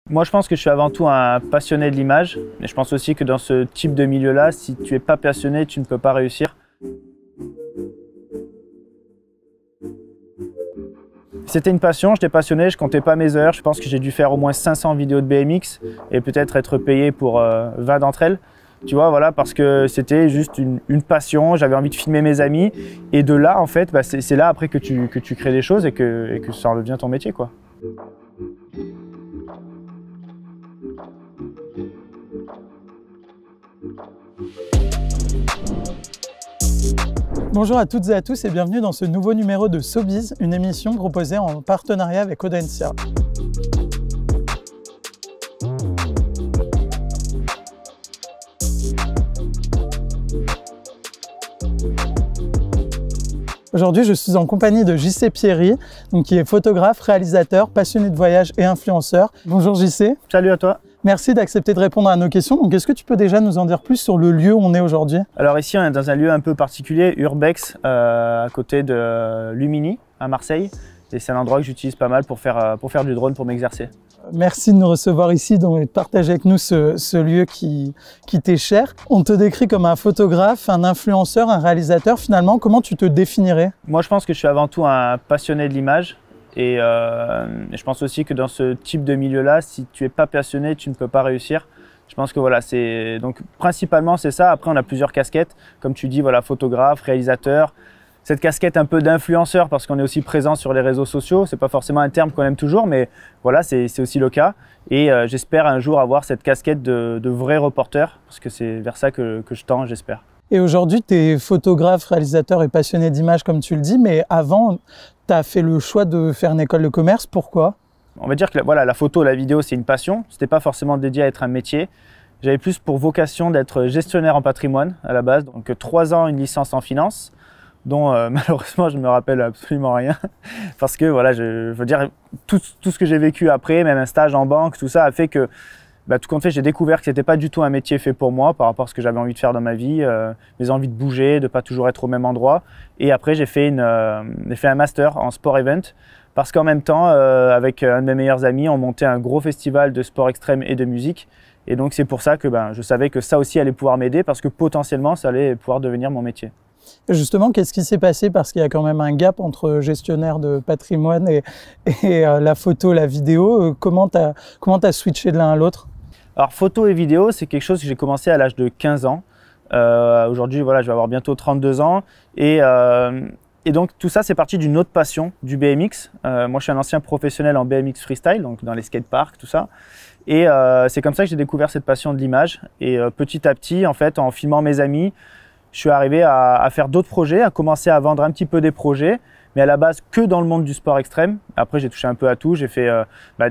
Moi, je pense que je suis avant tout un passionné de l'image. Et je pense aussi que dans ce type de milieu-là, si tu n'es pas passionné, tu ne peux pas réussir. C'était une passion, j'étais passionné, je comptais pas mes heures. Je pense que j'ai dû faire au moins 500 vidéos de BMX et peut-être être payé pour 20 d'entre elles. Tu vois, voilà, parce que c'était juste une passion, j'avais envie de filmer mes amis. Et de là, en fait, c'est là après que tu crées des choses et que ça en devient ton métier, quoi. Bonjour à toutes et à tous et bienvenue dans ce nouveau numéro de SoBiz, une émission proposée en partenariat avec Audencia. Aujourd'hui, je suis en compagnie de JC Pierry, qui est photographe, réalisateur, passionné de voyage et influenceur. Bonjour JC. Salut à toi. Merci d'accepter de répondre à nos questions. Donc, est-ce que tu peux déjà nous en dire plus sur le lieu où on est aujourd'hui? Alors ici, on est dans un lieu un peu particulier, Urbex, à côté de Lumini, à Marseille. Et c'est un endroit que j'utilise pas mal pour faire du drone, pour m'exercer. Merci de nous recevoir ici et de partager avec nous ce lieu qui t'est cher. On te décrit comme un photographe, un influenceur, un réalisateur. Finalement, comment tu te définirais? Moi, je pense que je suis avant tout un passionné de l'image. Et je pense aussi que dans ce type de milieu-là, si tu n'es pas passionné, tu ne peux pas réussir. Je pense que voilà, donc principalement c'est ça. Après, on a plusieurs casquettes, comme tu dis, voilà, photographe, réalisateur. Cette casquette un peu d'influenceur parce qu'on est aussi présent sur les réseaux sociaux. C'est pas forcément un terme qu'on aime toujours, mais voilà, c'est aussi le cas. Et j'espère un jour avoir cette casquette de vrai reporter, parce que c'est vers ça que je tends, j'espère. Et aujourd'hui, tu es photographe, réalisateur et passionné d'image, comme tu le dis, mais avant, tu as fait le choix de faire une école de commerce. Pourquoi? On va dire que voilà, la photo, la vidéo, c'est une passion. Ce n'était pas forcément dédié à être un métier. J'avais plus pour vocation d'être gestionnaire en patrimoine à la base. Donc 3 ans, une licence en finance, dont malheureusement, je ne me rappelle absolument rien. Parce que voilà, je veux dire, tout ce que j'ai vécu après, même un stage en banque, tout ça a fait que tout compte fait, j'ai découvert que ce n'était pas du tout un métier fait pour moi par rapport à ce que j'avais envie de faire dans ma vie, mes envies de bouger, de ne pas toujours être au même endroit. Et après, j'ai fait un master en sport event parce qu'en même temps, avec un de mes meilleurs amis, on montait un gros festival de sport extrême et de musique. Et donc, c'est pour ça que je savais que ça aussi allait pouvoir m'aider parce que potentiellement, ça allait pouvoir devenir mon métier. Et justement, qu'est-ce qui s'est passé? Parce qu'il y a quand même un gap entre gestionnaire de patrimoine et la photo, la vidéo. Comment tu as switché de l'un à l'autre? Alors, photo et vidéo, c'est quelque chose que j'ai commencé à l'âge de 15 ans. Aujourd'hui, voilà, je vais avoir bientôt 32 ans. Et donc, tout ça, c'est parti d'une autre passion, du BMX. Moi, je suis un ancien professionnel en BMX freestyle, donc dans les skateparks, tout ça. Et c'est comme ça que j'ai découvert cette passion de l'image. Et petit à petit, en fait, en filmant mes amis, je suis arrivé à faire d'autres projets, à commencer à vendre un petit peu des projets, mais à la base que dans le monde du sport extrême. Après, j'ai touché un peu à tout. J'ai fait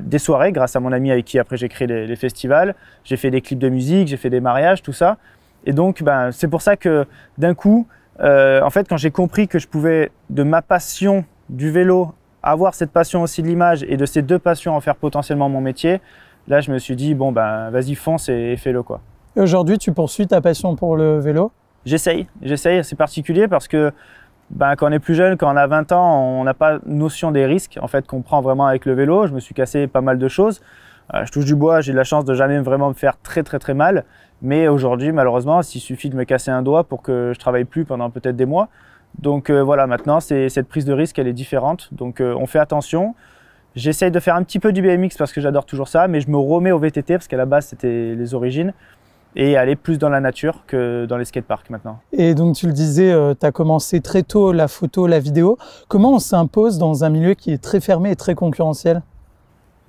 des soirées grâce à mon ami avec qui après j'ai créé les festivals. J'ai fait des clips de musique, j'ai fait des mariages, tout ça. Et donc, c'est pour ça que d'un coup, en fait, quand j'ai compris que je pouvais, de ma passion du vélo, avoir cette passion aussi de l'image et de ces deux passions en faire potentiellement mon métier, là, je me suis dit, bon, vas-y, fonce et fais-le, quoi. Et aujourd'hui, tu poursuis ta passion pour le vélo? J'essaye, c'est particulier parce que quand on est plus jeune, quand on a 20 ans, on n'a pas notion des risques en fait, qu'on prend vraiment avec le vélo. Je me suis cassé pas mal de choses. Je touche du bois, j'ai de la chance de jamais vraiment me faire très mal. Mais aujourd'hui, malheureusement, il suffit de me casser un doigt pour que je travaille plus pendant peut-être des mois. Donc voilà, maintenant, cette prise de risque, elle est différente. Donc on fait attention. J'essaye de faire un petit peu du BMX parce que j'adore toujours ça, mais je me remets au VTT parce qu'à la base, c'était les origines. Et aller plus dans la nature que dans les skateparks maintenant. Et donc tu le disais, tu as commencé très tôt la photo, la vidéo. Comment on s'impose dans un milieu qui est très fermé et très concurrentiel?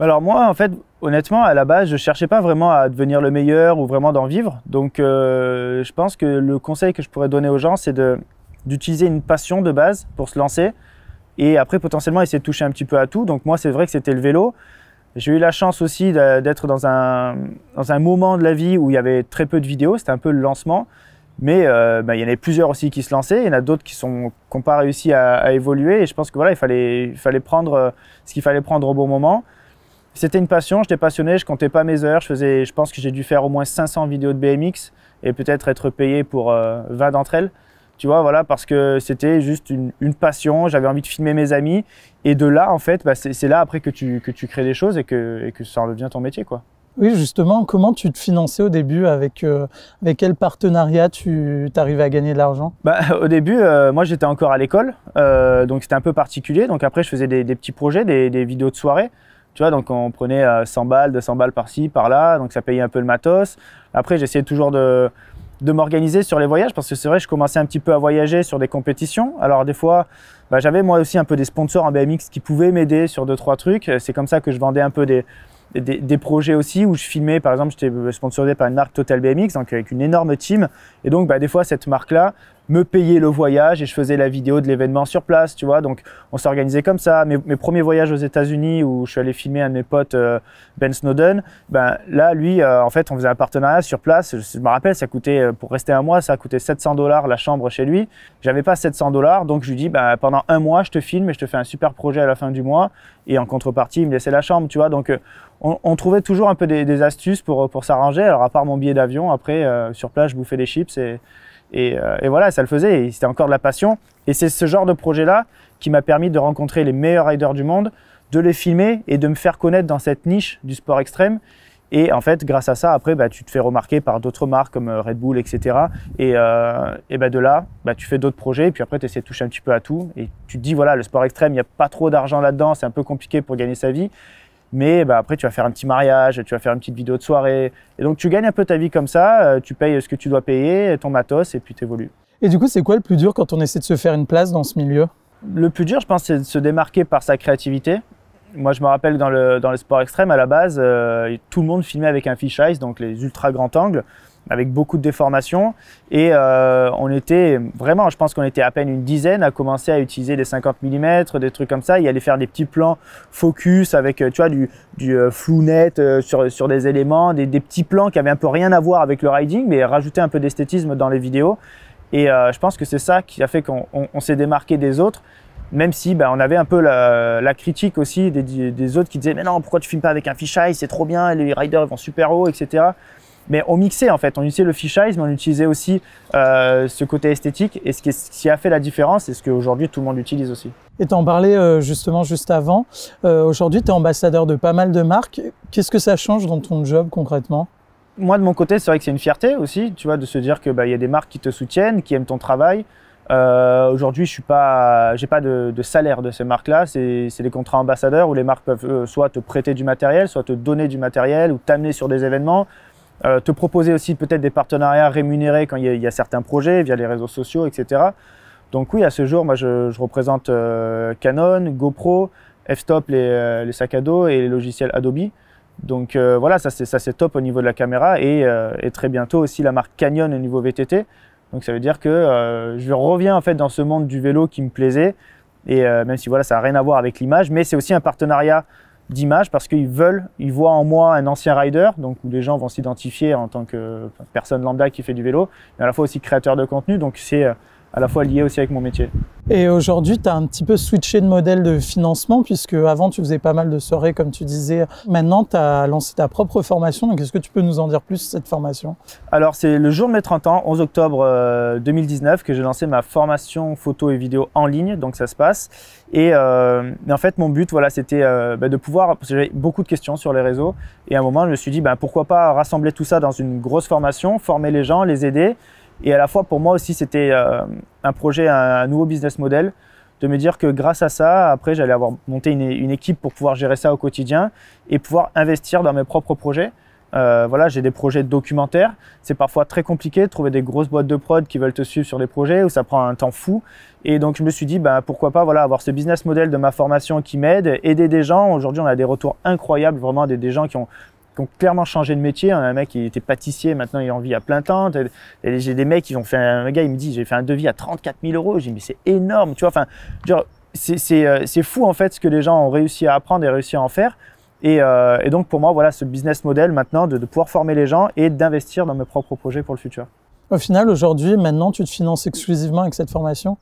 Alors moi, en fait, honnêtement, à la base, je ne cherchais pas vraiment à devenir le meilleur ou vraiment d'en vivre. Donc je pense que le conseil que je pourrais donner aux gens, c'est d'utiliser une passion de base pour se lancer et après potentiellement essayer de toucher un petit peu à tout. Donc moi, c'est vrai que c'était le vélo. J'ai eu la chance aussi d'être dans un moment de la vie où il y avait très peu de vidéos, c'était un peu le lancement, mais il y en avait plusieurs aussi qui se lançaient, il y en a d'autres qui n'ont pas réussi à évoluer et je pense que voilà, il fallait prendre ce qu'il fallait prendre au bon moment. C'était une passion, j'étais passionné, je ne comptais pas mes heures, je pense que j'ai dû faire au moins 500 vidéos de BMX et peut-être être payé pour 20 d'entre elles. Tu vois, voilà, parce que c'était juste une passion, j'avais envie de filmer mes amis. Et de là, en fait, bah, c'est là après que tu crées des choses et que ça en devient ton métier, quoi. Oui, justement, comment tu te finançais au début, avec quel partenariat tu arrivais à gagner de l'argent? Bah, au début, moi j'étais encore à l'école, donc c'était un peu particulier. Donc après, je faisais des petits projets, des vidéos de soirée. Tu vois, donc on prenait 100 balles, 200 balles par-ci, par-là, donc ça payait un peu le matos. Après, j'essayais toujours de m'organiser sur les voyages parce que c'est vrai, je commençais un petit peu à voyager sur des compétitions. Alors des fois, bah, j'avais moi aussi un peu des sponsors en BMX qui pouvaient m'aider sur 2-3 trucs. C'est comme ça que je vendais un peu des projets aussi où je filmais, par exemple, j'étais sponsorisé par une marque Total BMX, donc avec une énorme team. Et donc, bah, des fois, cette marque-là me payait le voyage et je faisais la vidéo de l'événement sur place, tu vois. Donc, on s'organisait comme ça. Mes premiers voyages aux États-Unis où je suis allé filmer un de mes potes, Ben Snowden, ben, là, lui, en fait, on faisait un partenariat sur place. Je me rappelle, ça coûtait, pour rester un mois, ça coûtait 700 $ la chambre chez lui. J'avais pas 700 $, donc je lui dis, ben, pendant un mois, je te filme et je te fais un super projet à la fin du mois. Et en contrepartie, il me laissait la chambre, tu vois. Donc, on trouvait toujours un peu des astuces pour s'arranger. Alors, à part mon billet d'avion, après, sur place, je bouffais des chips et voilà, ça le faisait. Et c'était encore de la passion. Et c'est ce genre de projet-là qui m'a permis de rencontrer les meilleurs riders du monde, de les filmer et de me faire connaître dans cette niche du sport extrême. Et en fait, grâce à ça, après, bah, tu te fais remarquer par d'autres marques comme Red Bull, etc. Et bah, de là, bah, tu fais d'autres projets. Et puis après, tu essaies de toucher un petit peu à tout. Et tu te dis, voilà, le sport extrême, il n'y a pas trop d'argent là-dedans. C'est un peu compliqué pour gagner sa vie. Mais bah, après, tu vas faire un petit mariage, tu vas faire une petite vidéo de soirée. Et donc, tu gagnes un peu ta vie comme ça. Tu payes ce que tu dois payer, ton matos, et puis tu évolues. Et du coup, c'est quoi le plus dur quand on essaie de se faire une place dans ce milieu? Le plus dur, je pense, c'est de se démarquer par sa créativité. Moi, je me rappelle que dans le sport extrême, à la base, tout le monde filmait avec un fisheye, donc les ultra grands angles, avec beaucoup de déformations. Et on était vraiment, je pense qu'on était à peine une dizaine à commencer à utiliser des 50 mm, des trucs comme ça. Il allait faire des petits plans focus avec, tu vois, du flou net sur des éléments, des petits plans qui avaient un peu rien à voir avec le riding, mais rajouter un peu d'esthétisme dans les vidéos. Et je pense que c'est ça qui a fait qu'on s'est démarqué des autres. Même si bah, on avait un peu la critique aussi des autres qui disaient « Mais non, pourquoi tu filmes pas avec un fisheye? C'est trop bien, les riders ils vont super haut, etc. » Mais on mixait en fait, on utilisait le fisheye, mais on utilisait aussi ce côté esthétique. Et ce qui a fait la différence, c'est ce qu'aujourd'hui tout le monde utilise aussi. Et tu en parlais justement juste avant. Aujourd'hui, tu es ambassadeur de pas mal de marques. Qu'est-ce que ça change dans ton job concrètement? Moi, de mon côté, c'est vrai que c'est une fierté aussi, tu vois, de se dire que bah, y a des marques qui te soutiennent, qui aiment ton travail. Aujourd'hui, j'ai pas de salaire de ces marques-là. C'est des contrats ambassadeurs où les marques peuvent soit te prêter du matériel, soit te donner du matériel ou t'amener sur des événements. Te proposer aussi peut-être des partenariats rémunérés quand il y a certains projets via les réseaux sociaux, etc. Donc oui, à ce jour, moi je représente Canon, GoPro, f-stop, les sacs à dos et les logiciels Adobe. Donc voilà, ça c'est top au niveau de la caméra et très bientôt aussi la marque Canyon au niveau VTT. Donc ça veut dire que je reviens en fait dans ce monde du vélo qui me plaisait et même si voilà, ça n'a rien à voir avec l'image, mais c'est aussi un partenariat d'image parce qu'ils voient en moi un ancien rider, donc où les gens vont s'identifier en tant que personne lambda qui fait du vélo, mais à la fois aussi créateur de contenu, donc c'est à la fois lié aussi avec mon métier. Et aujourd'hui, tu as un petit peu switché de modèle de financement puisque avant tu faisais pas mal de soirées comme tu disais. Maintenant, tu as lancé ta propre formation, donc est-ce que tu peux nous en dire plus sur cette formation? Alors c'est le jour de mes 30 ans, 11 octobre 2019, que j'ai lancé ma formation photo et vidéo en ligne, donc ça se passe. Et en fait, mon but, voilà, c'était de pouvoir, parce que j'avais beaucoup de questions sur les réseaux, et à un moment, je me suis dit, pourquoi pas rassembler tout ça dans une grosse formation, former les gens, les aider. Et à la fois, pour moi aussi, c'était un projet, un nouveau business model, de me dire que grâce à ça, après, j'allais avoir monté une équipe pour pouvoir gérer ça au quotidien et pouvoir investir dans mes propres projets. Voilà, j'ai des projets de documentaires. C'est parfois très compliqué de trouver des grosses boîtes de prod qui veulent te suivre sur les projets où ça prend un temps fou. Et donc, je me suis dit, pourquoi pas voilà, avoir ce business model de ma formation qui m'aide, aider des gens. Aujourd'hui, on a des retours incroyables, vraiment des gens qui ont clairement changé de métier. On a un mec qui était pâtissier, maintenant il en vit à plein temps. J'ai des mecs qui ont fait un gars, il me dit j'ai fait un devis à 34 000 €. J'ai dit mais c'est énorme, tu vois. Enfin, c'est fou en fait ce que les gens ont réussi à apprendre et réussi à en faire. Et donc pour moi, voilà ce business model maintenant de pouvoir former les gens et d'investir dans mes propres projets pour le futur. Au final, aujourd'hui, maintenant, tu te finances exclusivement avec cette formation?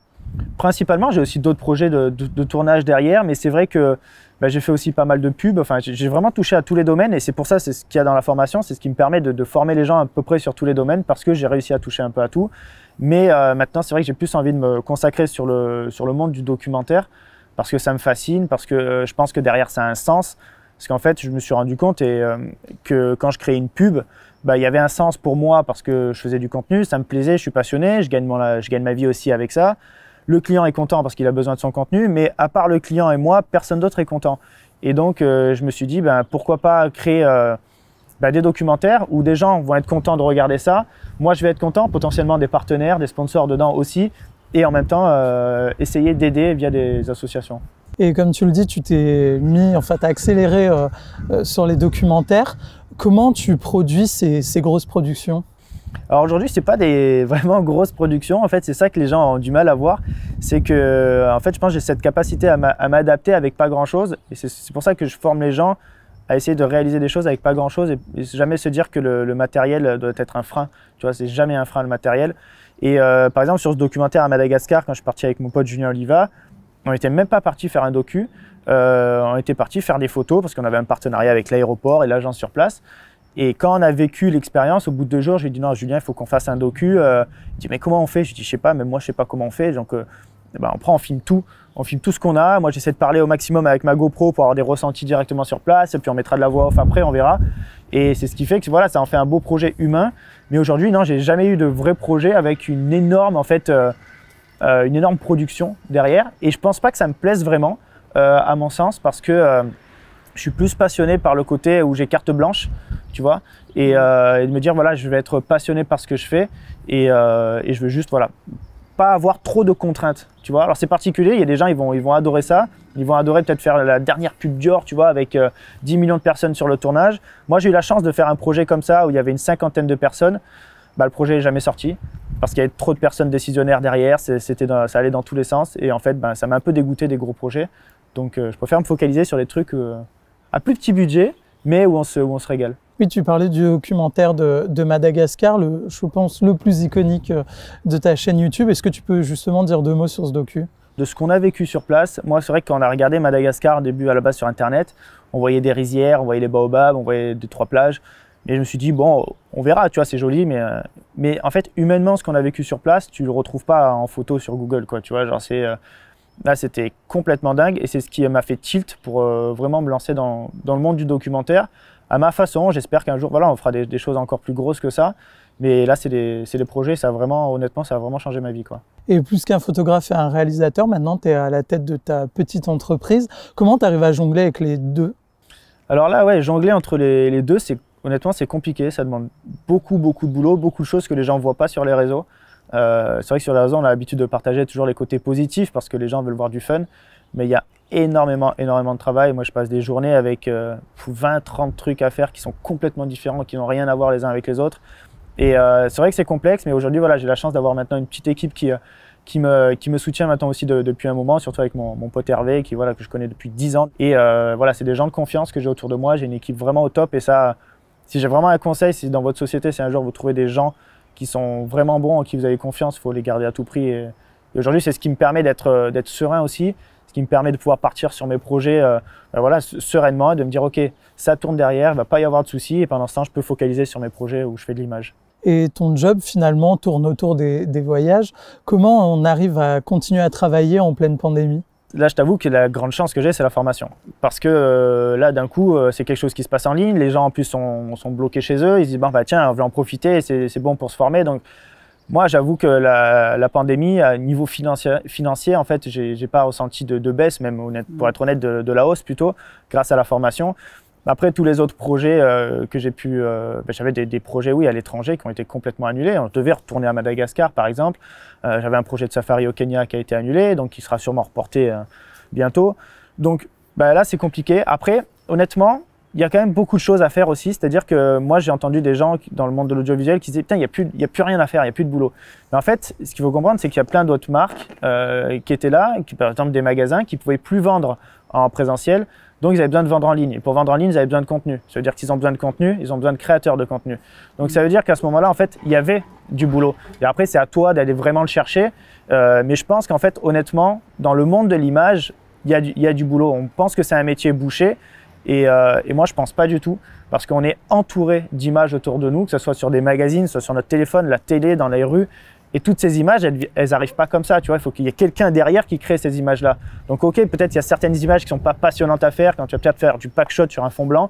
Principalement, j'ai aussi d'autres projets de tournage derrière, mais c'est vrai que j'ai fait aussi pas mal de pubs. Enfin, j'ai vraiment touché à tous les domaines et c'est pour ça, c'est ce qu'il y a dans la formation, c'est ce qui me permet de former les gens à peu près sur tous les domaines parce que j'ai réussi à toucher un peu à tout. Mais maintenant, c'est vrai que j'ai plus envie de me consacrer sur le monde du documentaire parce que ça me fascine, parce que je pense que derrière ça a un sens. Parce qu'en fait, je me suis rendu compte que quand je créais une pub, il y avait un sens pour moi parce que je faisais du contenu, ça me plaisait, je suis passionné, je gagne ma vie aussi avec ça. Le client est content parce qu'il a besoin de son contenu, mais à part le client et moi, personne d'autre est content. Et donc, je me suis dit, pourquoi pas créer des documentaires où des gens vont être contents de regarder ça. Moi, je vais être content, potentiellement des partenaires, des sponsors dedans aussi, et en même temps, essayer d'aider via des associations. Et comme tu le dis, tu t'es t'as accéléré sur les documentaires. Comment tu produis ces grosses productions? Alors aujourd'hui, c'est pas des vraiment grosses productions. En fait, c'est ça que les gens ont du mal à voir. C'est que, en fait, je pense que j'ai cette capacité à m'adapter avec pas grand-chose. Et c'est pour ça que je forme les gens à essayer de réaliser des choses avec pas grand-chose et jamais se dire que le matériel doit être un frein. Tu vois, c'est jamais un frein le matériel. Et par exemple, sur ce documentaire à Madagascar, quand je suis parti avec mon pote Julien Oliva, on n'était même pas parti faire un docu. On était parti faire des photos parce qu'on avait un partenariat avec l'aéroport et l'agence sur place. Et quand on a vécu l'expérience, au bout de 2 jours, j'ai dit non, Julien, il faut qu'on fasse un docu. Il dit mais comment on fait? Je dis je sais pas, même moi je sais pas comment on fait. Donc on filme tout. On filme tout ce qu'on a. Moi j'essaie de parler au maximum avec ma GoPro pour avoir des ressentis directement sur place. Et puis on mettra de la voix off après, on verra. Et c'est ce qui fait que voilà, ça en fait un beau projet humain. Mais aujourd'hui, non, j'ai jamais eu de vrai projet avec une énorme une énorme production derrière. Et je pense pas que ça me plaise vraiment, à mon sens, parce que je suis plus passionné par le côté où j'ai carte blanche, tu vois, et de me dire voilà, je vais être passionné par ce que je fais et je veux juste voilà, pas avoir trop de contraintes, tu vois. Alors c'est particulier, il y a des gens ils vont adorer ça, ils vont adorer peut-être faire la dernière pub Dior, tu vois, avec 10 millions de personnes sur le tournage. Moi j'ai eu la chance de faire un projet comme ça où il y avait une 50aine de personnes. Le projet n'est jamais sorti parce qu'il y avait trop de personnes décisionnaires derrière, ça allait dans tous les sens et en fait ça m'a un peu dégoûté des gros projets. Donc je préfère me focaliser sur des trucs à plus petit budget, mais où on se régale. Oui, tu parlais du documentaire de Madagascar, je pense le plus iconique de ta chaîne YouTube. Est-ce que tu peux justement dire 2 mots sur ce docu? De ce qu'on a vécu sur place, moi c'est vrai que quand on a regardé Madagascar au début à la base sur internet, on voyait des rizières, on voyait les baobabs, on voyait 2-3 plages. Et je me suis dit, bon, on verra, tu vois, c'est joli, mais en fait, humainement, ce qu'on a vécu sur place, tu le retrouves pas en photo sur Google, quoi, tu vois, genre là, c'était complètement dingue et c'est ce qui m'a fait tilt pour vraiment me lancer dans le monde du documentaire. À ma façon, j'espère qu'un jour, voilà, on fera des choses encore plus grosses que ça. Mais là, c'est des projets, honnêtement, ça a vraiment changé ma vie, quoi. Et plus qu'un photographe et un réalisateur, maintenant, tu es à la tête de ta petite entreprise. Comment tu arrives à jongler avec les deux? Alors là, ouais, jongler entre les deux, honnêtement, c'est compliqué. Ça demande beaucoup, beaucoup de boulot, beaucoup de choses que les gens ne voient pas sur les réseaux. C'est vrai que sur les réseaux, on a l'habitude de partager toujours les côtés positifs parce que les gens veulent voir du fun. Mais il y a énormément de travail. Moi, je passe des journées avec 20-30 trucs à faire qui sont complètement différents, qui n'ont rien à voir les uns avec les autres. Et c'est vrai que c'est complexe, mais aujourd'hui, voilà, j'ai la chance d'avoir maintenant une petite équipe qui me soutient maintenant aussi depuis un moment, surtout avec mon pote Hervé, que je connais depuis 10 ans. Et voilà, c'est des gens de confiance que j'ai autour de moi. J'ai une équipe vraiment au top. Et ça, si j'ai vraiment un conseil, si dans votre société, si un jour vous trouvez des gens qui sont vraiment bons, en qui vous avez confiance, il faut les garder à tout prix. Et aujourd'hui, c'est ce qui me permet d'être serein aussi, ce qui me permet de pouvoir partir sur mes projets sereinement et de me dire ok, ça tourne derrière, il ne va pas y avoir de soucis et pendant ce temps, je peux focaliser sur mes projets où je fais de l'image. Et ton job finalement tourne autour des voyages. Comment on arrive à continuer à travailler en pleine pandémie? Là, je t'avoue que la grande chance que j'ai, c'est la formation. Parce que là, d'un coup, c'est quelque chose qui se passe en ligne. Les gens, en plus, sont bloqués chez eux. Ils se disent, tiens, on veut en profiter, c'est bon pour se former. Donc, moi, j'avoue que la pandémie, à niveau financier, en fait, j'ai pas ressenti de baisse, même pour être honnête, de la hausse plutôt, grâce à la formation. Après, tous les autres projets que j'ai pu... j'avais des projets, oui, à l'étranger qui ont été complètement annulés. On devait retourner à Madagascar, par exemple. J'avais un projet de safari au Kenya qui a été annulé, donc qui sera sûrement reporté bientôt. Donc là, c'est compliqué. Après, honnêtement, il y a quand même beaucoup de choses à faire aussi. C'est-à-dire que moi, j'ai entendu des gens dans le monde de l'audiovisuel qui disaient « Putain, il n'y a plus rien à faire, il n'y a plus de boulot. » Mais en fait, ce qu'il faut comprendre, c'est qu'il y a plein d'autres marques qui étaient là, par exemple des magasins qui ne pouvaient plus vendre en présentiel. Donc, ils avaient besoin de vendre en ligne. Et pour vendre en ligne, ils avaient besoin de contenu. Ça veut dire qu'ils ont besoin de contenu, ils ont besoin de créateurs de contenu. Donc, ça veut dire qu'à ce moment-là, en fait, il y avait du boulot. Et après, c'est à toi d'aller vraiment le chercher. Mais je pense qu'en fait, honnêtement, dans le monde de l'image, il y a du boulot. On pense que c'est un métier bouché. Et moi, je ne pense pas du tout. Parce qu'on est entouré d'images autour de nous, que ce soit sur des magazines, que ce soit sur notre téléphone, la télé, dans les rues. Et toutes ces images, elles n'arrivent pas comme ça, tu vois. Il faut qu'il y ait quelqu'un derrière qui crée ces images-là. Donc, ok, peut-être il y a certaines images qui sont pas passionnantes à faire, quand tu vas peut-être faire du pack shot sur un fond blanc,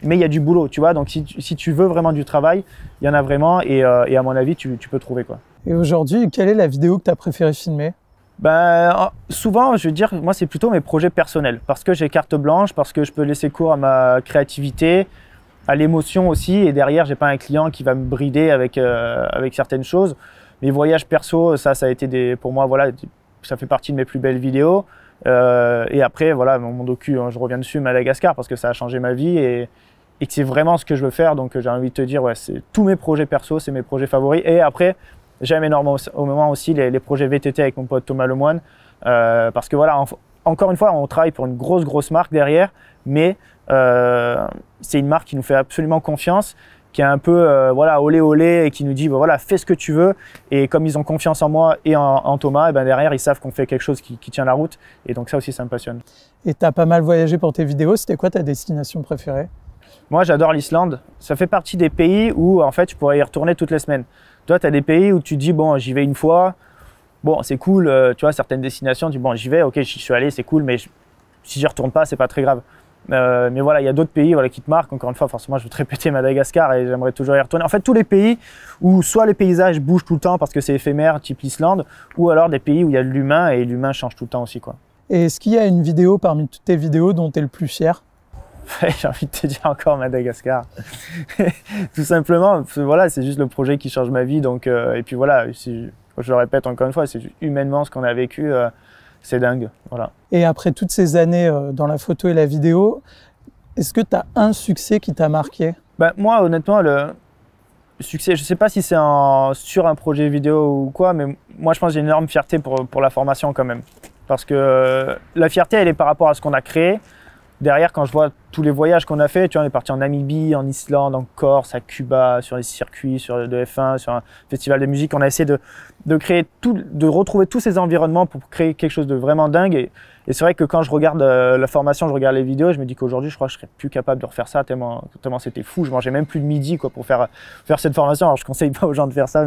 mais il y a du boulot, tu vois. Donc, si tu veux vraiment du travail, il y en a vraiment, et à mon avis, tu peux trouver, quoi. Et aujourd'hui, quelle est la vidéo que tu as préféré filmer? Ben, souvent, je veux dire, moi, c'est plutôt mes projets personnels, parce que j'ai carte blanche, parce que je peux laisser cours à ma créativité, à l'émotion aussi, et derrière, j'ai pas un client qui va me brider avec certaines choses. Mes voyages perso, ça a été pour moi, voilà, ça fait partie de mes plus belles vidéos. Et après, voilà, mon docu, je reviens dessus, Madagascar, parce que ça a changé ma vie et que c'est vraiment ce que je veux faire. Donc, j'ai envie de te dire, ouais, c'est tous mes projets perso, c'est mes projets favoris. Et après, j'aime énormément au moment aussi les projets VTT avec mon pote Thomas Lemoine, parce que voilà, encore une fois, on travaille pour une grosse marque derrière, mais c'est une marque qui nous fait absolument confiance, qui est un peu voilà, olé et qui nous dit bah, voilà, fais ce que tu veux. Et comme ils ont confiance en moi et en Thomas, et ben derrière ils savent qu'on fait quelque chose qui tient la route. Et donc ça aussi, ça me passionne. Et tu as pas mal voyagé pour tes vidéos. C'était quoi ta destination préférée? Moi, j'adore l'Islande. Ça fait partie des pays où en fait, je pourrais y retourner toutes les semaines. Toi, tu as des pays où tu te dis bon, j'y vais une fois. Bon, c'est cool. Tu vois, certaines destinations, tu dis bon, j'y vais, ok, j'y suis allé, c'est cool, mais si j'y retourne pas, c'est pas très grave. Mais voilà, il y a d'autres pays voilà, qui te marquent. Encore une fois, forcément, je veux te répéter Madagascar et j'aimerais toujours y retourner. En fait, tous les pays où soit les paysages bougent tout le temps parce que c'est éphémère, type l'Islande, ou alors des pays où il y a de l'humain et l'humain change tout le temps aussi, quoi. Et est-ce qu'il y a une vidéo parmi toutes tes vidéos dont tu es le plus fier? J'ai envie de te dire encore Madagascar. Tout simplement, voilà, c'est juste le projet qui change ma vie. Donc, et puis voilà, je le répète encore une fois, c'est humainement ce qu'on a vécu. C'est dingue, voilà. Et après toutes ces années dans la photo et la vidéo, est-ce que tu as un succès qui t'a marqué? Ben, moi, honnêtement, le succès, je ne sais pas si c'est sur un projet vidéo ou quoi, mais moi, je pense que j'ai une énorme fierté pour la formation quand même. Parce que la fierté, elle est par rapport à ce qu'on a créé. Derrière, quand je vois tous les voyages qu'on a fait, tu vois, on est parti en Namibie, en Islande, en Corse, à Cuba, sur les circuits, de F1, sur un festival de musique, on a essayé de créer de retrouver tous ces environnements pour créer quelque chose de vraiment dingue. Et c'est vrai que quand je regarde la formation, je regarde les vidéos, je me dis qu'aujourd'hui, je crois que je serais plus capable de refaire ça tellement c'était fou. Je mangeais même plus de midi quoi, pour faire cette formation. Alors, je conseille pas aux gens de faire ça,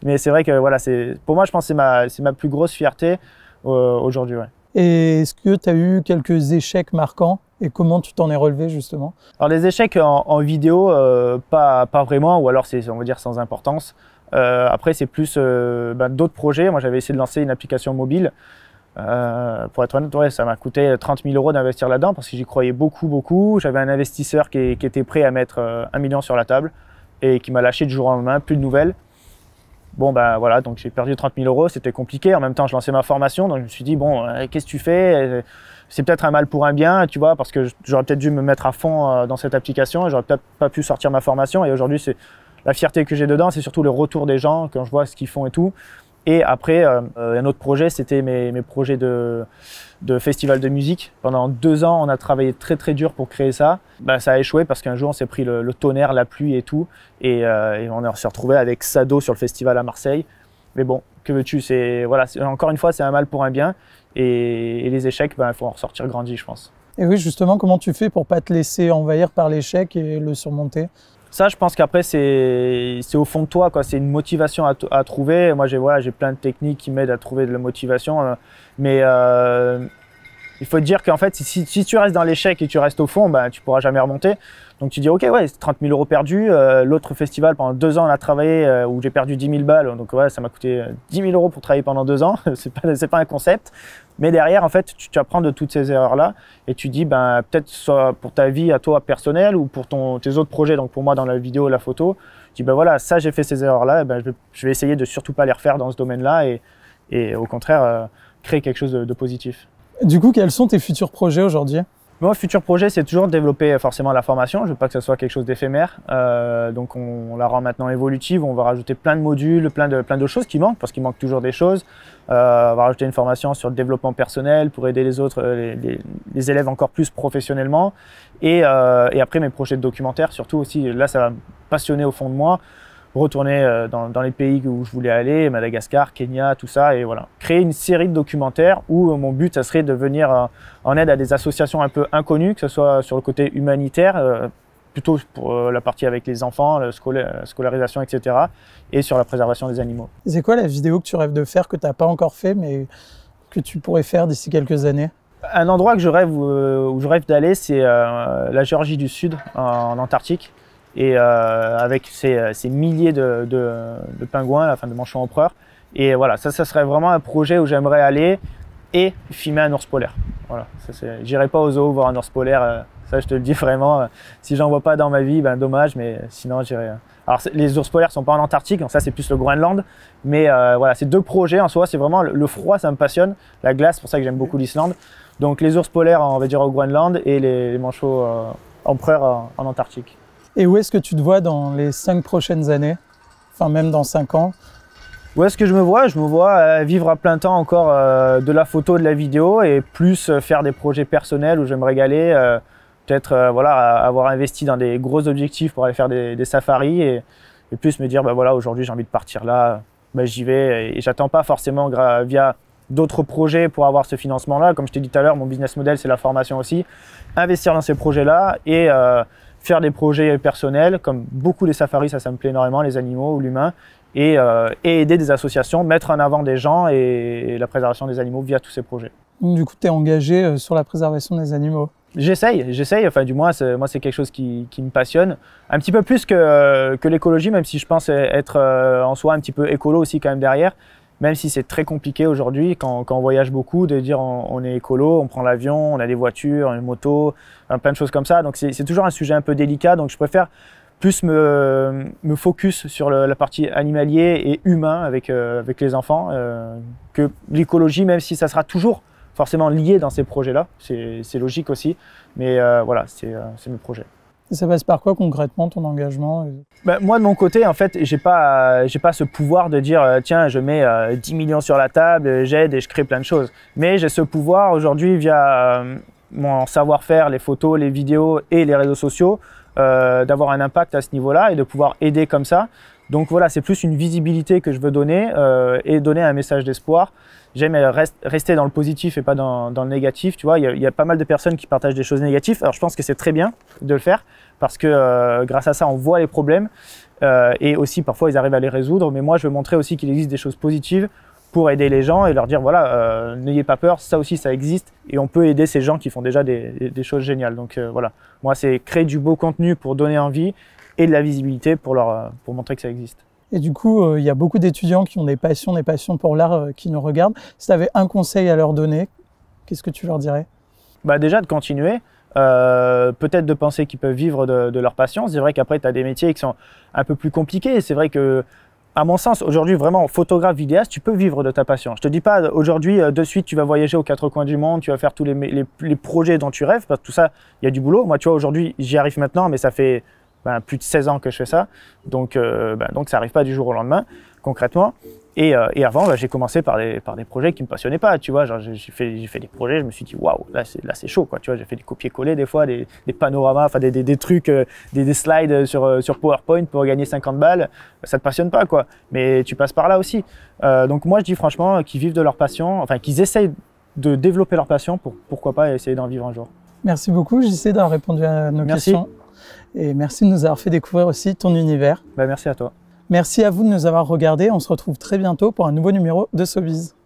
mais c'est vrai que voilà, pour moi, je pense que c'est ma plus grosse fierté aujourd'hui. Ouais. Et est-ce que tu as eu quelques échecs marquants et comment tu t'en es relevé justement? Alors les échecs en vidéo, pas vraiment, ou alors c'est on va dire sans importance. Après c'est plus d'autres projets. Moi j'avais essayé de lancer une application mobile. Pour être honnête, ouais, ça m'a coûté 30 000 € d'investir là-dedans parce que j'y croyais beaucoup. J'avais un investisseur qui était prêt à mettre 1 million sur la table et qui m'a lâché du jour au lendemain, plus de nouvelles. Bon ben voilà, donc j'ai perdu 30 000 €, c'était compliqué. En même temps, je lançais ma formation, donc je me suis dit bon, qu'est-ce que tu fais? C'est peut-être un mal pour un bien, tu vois, parce que j'aurais peut-être dû me mettre à fond dans cette application et j'aurais peut-être pas pu sortir ma formation. Et aujourd'hui, c'est la fierté que j'ai dedans, c'est surtout le retour des gens quand je vois ce qu'ils font et tout. Et après, un autre projet, c'était mes projets de festival de musique. Pendant 2 ans, on a travaillé très dur pour créer ça. Ben, ça a échoué parce qu'un jour, on s'est pris le tonnerre, la pluie et tout. Et on s'est retrouvé avec Sado sur le festival à Marseille. Mais bon, que veux-tu, voilà, encore une fois, c'est un mal pour un bien. Et les échecs, il faut en ressortir grandi, je pense. Et oui, justement, comment tu fais pour pas te laisser envahir par l'échec et le surmonter? Ça, je pense qu'après, c'est au fond de toi, quoi. C'est une motivation à trouver. Moi, j'ai plein de techniques qui m'aident à trouver de la motivation. Mais il faut te dire qu'en fait, si tu restes dans l'échec et que tu restes au fond, tu pourras jamais remonter. Donc, tu dis, OK, ouais, c'est 30 000 € perdus. L'autre festival, pendant 2 ans, on a travaillé où j'ai perdu 10 000 balles. Donc, ouais, ça m'a coûté 10 000 € pour travailler pendant 2 ans. C'est pas un concept. Mais derrière, en fait, tu apprends de toutes ces erreurs-là et tu dis, peut-être soit pour ta vie à toi personnelle ou pour tes autres projets. Donc, pour moi, dans la vidéo, la photo, je dis, voilà, ça, j'ai fait ces erreurs-là. Je vais essayer de surtout pas les refaire dans ce domaine-là et au contraire, créer quelque chose de positif. Du coup, quels sont tes futurs projets aujourd'hui? Mon futur projet, c'est toujours de développer forcément la formation. Je ne veux pas que ce soit quelque chose d'éphémère. Donc, on la rend maintenant évolutive. On va rajouter plein de modules, plein de choses qui manquent, parce qu'il manque toujours des choses. On va rajouter une formation sur le développement personnel pour aider les autres, les élèves encore plus professionnellement. Et après, mes projets de documentaire, surtout aussi, là, ça va me passionner au fond de moi. Retourner dans les pays où je voulais aller, Madagascar, Kenya, tout ça, et voilà. Créer une série de documentaires où mon but, ça serait de venir en aide à des associations un peu inconnues, que ce soit sur le côté humanitaire, plutôt pour la partie avec les enfants, la scolarisation, etc. et sur la préservation des animaux. C'est quoi la vidéo que tu rêves de faire, que tu n'as pas encore fait, mais que tu pourrais faire d'ici quelques années? Un endroit que je rêve, où je rêve d'aller, c'est la Géorgie du Sud, en Antarctique. Et avec ces milliers de pingouins, enfin de manchots empereurs. Et voilà, ça serait vraiment un projet où j'aimerais aller et filmer un ours polaire. Voilà, j'irai pas au zoo voir un ours polaire, ça je te le dis vraiment. Si j'en vois pas dans ma vie, ben dommage, mais sinon j'irai. Alors les ours polaires sont pas en Antarctique, donc ça c'est plus le Groenland. Mais voilà, ces deux projets en soi, c'est vraiment le froid, ça me passionne. La glace, c'est pour ça que j'aime beaucoup l'Islande. Donc les ours polaires, on va dire au Groenland, et les manchots empereurs en Antarctique. Et où est-ce que tu te vois dans les 5 prochaines années? Enfin, même dans 5 ans? Où est-ce que je me vois? Je me vois vivre à plein temps encore de la photo, de la vidéo et plus faire des projets personnels où je vais me régaler. Peut-être voilà, avoir investi dans des gros objectifs pour aller faire des safaris et plus me dire bah, voilà, aujourd'hui j'ai envie de partir là, bah, j'y vais et j'attends pas forcément via d'autres projets pour avoir ce financement-là. Comme je t'ai dit tout à l'heure, mon business model c'est la formation aussi. Investir dans ces projets-là et faire des projets personnels, comme beaucoup les safaris, ça me plaît énormément, les animaux ou l'humain, et aider des associations, mettre en avant des gens et la préservation des animaux via tous ces projets. Donc, du coup, tu es engagé sur la préservation des animaux? J'essaye, enfin du moins, moi c'est quelque chose qui me passionne, un petit peu plus que l'écologie, même si je pense être en soi un petit peu écolo aussi quand même derrière, même si c'est très compliqué aujourd'hui quand on voyage beaucoup de dire on est écolo, on prend l'avion, on a des voitures, une moto, plein de choses comme ça, donc c'est toujours un sujet un peu délicat, donc je préfère plus me focus sur la partie animalier et humain avec les enfants que l'écologie, même si ça sera toujours forcément lié dans ces projets-là, c'est logique aussi, mais voilà, c'est mes projets. Et ça passe par quoi concrètement ton engagement? Ben, moi de mon côté, en fait, j'ai pas ce pouvoir de dire tiens, je mets 10 millions sur la table, j'aide et je crée plein de choses. Mais j'ai ce pouvoir aujourd'hui via mon savoir-faire, les photos, les vidéos et les réseaux sociaux, d'avoir un impact à ce niveau-là et de pouvoir aider comme ça. Donc voilà, c'est plus une visibilité que je veux donner et donner un message d'espoir. J'aime rester dans le positif et pas dans le négatif. Tu vois, il y a pas mal de personnes qui partagent des choses négatives. Alors je pense que c'est très bien de le faire parce que grâce à ça, on voit les problèmes et aussi parfois ils arrivent à les résoudre. Mais moi, je veux montrer aussi qu'il existe des choses positives pour aider les gens et leur dire voilà, n'ayez pas peur, ça aussi ça existe et on peut aider ces gens qui font déjà des choses géniales. Donc voilà, moi c'est créer du beau contenu pour donner envie et de la visibilité pour montrer que ça existe. Et du coup, il y a beaucoup d'étudiants qui ont des passions pour l'art qui nous regardent. Si tu avais un conseil à leur donner, qu'est-ce que tu leur dirais? Bah déjà de continuer, peut-être de penser qu'ils peuvent vivre de leur passion. C'est vrai qu'après tu as des métiers qui sont un peu plus compliqués. C'est vrai que à mon sens, aujourd'hui, vraiment, photographe, vidéaste, tu peux vivre de ta passion. Je te dis pas aujourd'hui, de suite, tu vas voyager aux 4 coins du monde, tu vas faire tous les projets dont tu rêves, parce que tout ça, il y a du boulot. Moi, tu vois, aujourd'hui, j'y arrive maintenant, mais ça fait plus de 16 ans que je fais ça. Donc ça n'arrive pas du jour au lendemain, concrètement. Et avant, j'ai commencé par des projets qui ne me passionnaient pas. Tu vois, j'ai fait des projets, je me suis dit, waouh, là c'est chaud, quoi. Tu vois, j'ai fait des copier-coller des fois, des panoramas, enfin des trucs, des slides sur PowerPoint pour gagner 50 balles. Ça ne te passionne pas, quoi. Mais tu passes par là aussi. Donc moi, je dis franchement qu'ils vivent de leur passion, enfin qu'ils essayent de développer leur passion pour pourquoi pas essayer d'en vivre un jour. Merci beaucoup, JC, d'avoir répondu à nos questions. Et merci de nous avoir fait découvrir aussi ton univers. Merci à toi. Merci à vous de nous avoir regardés. On se retrouve très bientôt pour un nouveau numéro de Sobiz.